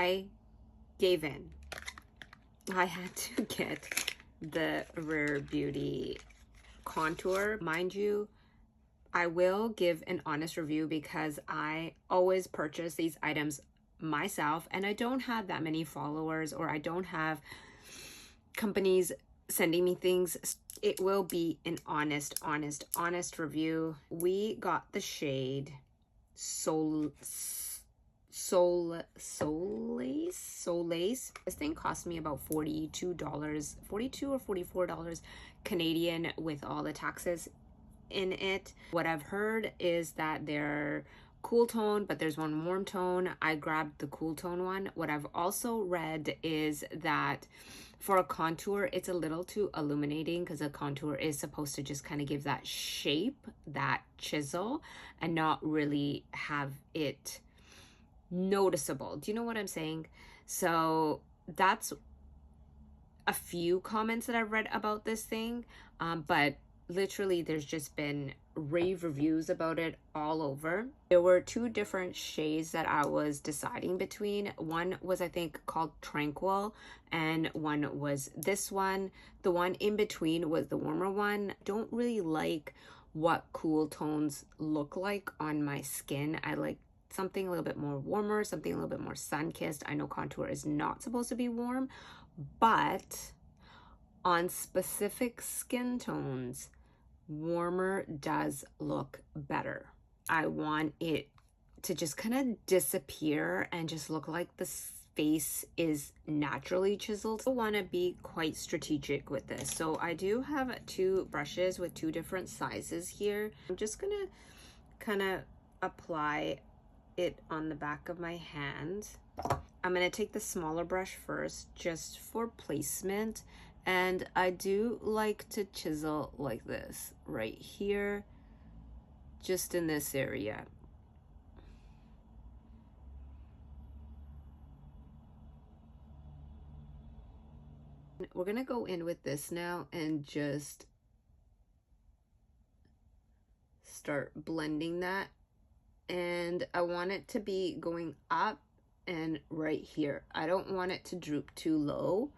I gave in. I had to get the Rare Beauty contour. Mind you, I will give an honest review because I always purchase these items myself and I don't have that many followers, or I don't have companies sending me things. It will be an honest review. We got the shade Solace. This thing cost me about $42, $42 or $44 Canadian with all the taxes in it. What I've heard is that they're cool tone, but there's one warm tone. I grabbed the cool tone one. What I've also read is that for a contour, it's a little too illuminating, because a contour is supposed to just kind of give that shape, that chisel, and not really have it noticeable. Do you know what I'm saying? So that's a few comments that I've read about this thing, but literally there's just been rave reviews about it all over. There were two different shades that I was deciding between. One was, I think, called Tranquil, and one was this one. The one in between was the warmer one. Don't really like what cool tones look like on my skin. I like something a little bit more warmer, something a little bit more sun-kissed. I know contour is not supposed to be warm, but on specific skin tones, warmer does look better. I want it to just kind of disappear and just look like the face is naturally chiseled. I want to be quite strategic with this. So I do have two brushes with two different sizes here. I'm just gonna kind of apply it on the back of my hand. I'm gonna take the smaller brush first just for placement, and I do like to chisel like this right here, just in this area. We're gonna go in with this now and just start blending that, and I want it to be going up and right here. I don't want it to droop too low.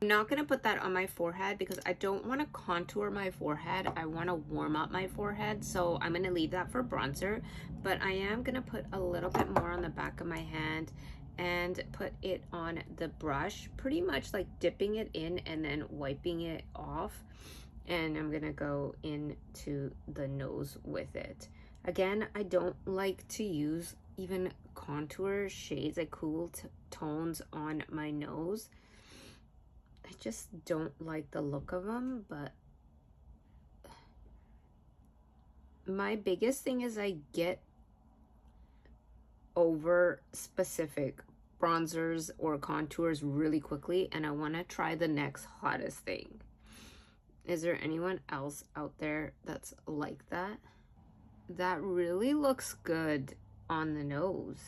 I'm not going to put that on my forehead because I don't want to contour my forehead. I want to warm up my forehead, so I'm going to leave that for bronzer, but I am going to put a little bit more on the back of my hand and put it on the brush, pretty much like dipping it in and then wiping it off, and I'm going to go into the nose with it. Again, I don't like to use even contour shades, like cool tones on my nose. I just don't like the look of them, but my biggest thing is I get over specific bronzers or contours really quickly, and I want to try the next hottest thing. Is there anyone else out there that's like that? That really looks good on the nose.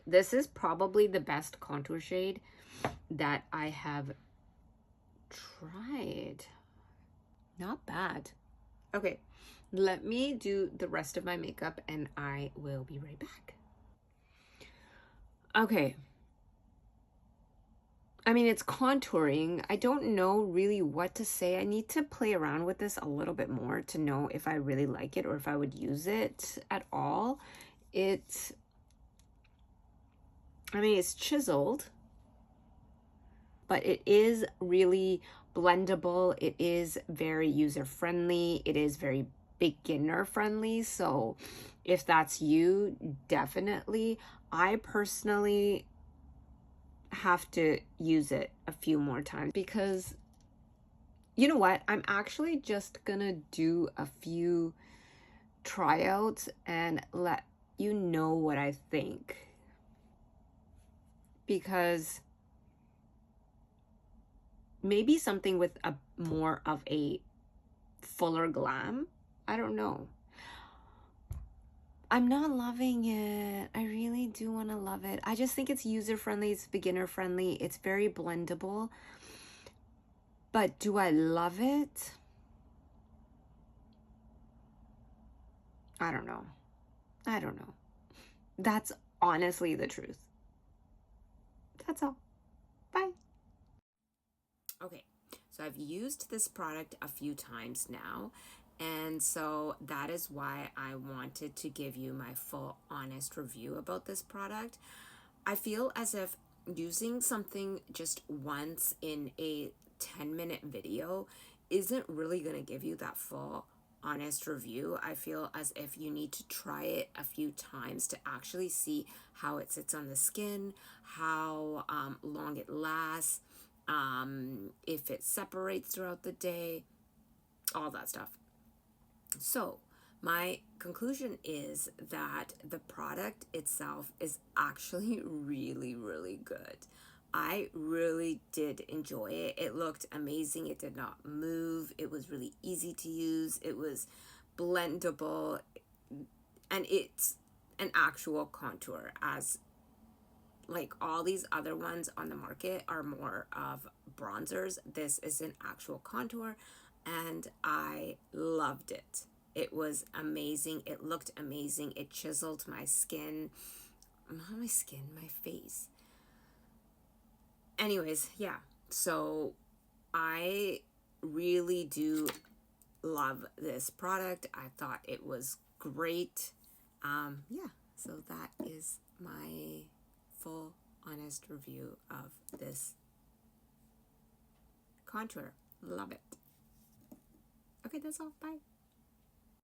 This is probably the best contour shade that I have tried. Not bad. Okay, let me do the rest of my makeup and I will be right back. Okay, I mean, it's contouring. I don't know really what to say. I need to play around with this a little bit more to know if I really like it or if I would use it at all. I mean, it's chiseled, but it is really blendable. It is very user-friendly. It is very beginner-friendly. So if that's you, definitely. I personally have to use it a few more times because, you know what? I'm actually just gonna do a few tryouts and let you know what I think. Because maybe something with a more of a fuller glam. I don't know. I'm not loving it. I really do want to love it. I just think it's user-friendly, it's beginner-friendly, it's very blendable. But do I love it? I don't know. I don't know. That's honestly the truth. that's all. Bye. Okay, so I've used this product a few times now, and so that is why I wanted to give you my full honest review about this product. I feel as if using something just once in a 10-minute video isn't really going to give you that full honest review. I feel as if you need to try it a few times to actually see how it sits on the skin, how long it lasts, if it separates throughout the day, all that stuff. So my conclusion is that the product itself is actually really, really good. I really did enjoy it. It looked amazing. It did not move. It was really easy to use. It was blendable, and it's an actual contour, as like all these other ones on the market are more of bronzers. This is an actual contour, and I loved it. It was amazing. It looked amazing. It chiseled my skin. Not my skin, my face. Anyways, yeah. So I really do love this product. I thought it was great. Yeah, so that is my full honest review of this contour. Love it. Okay, that's all. Bye.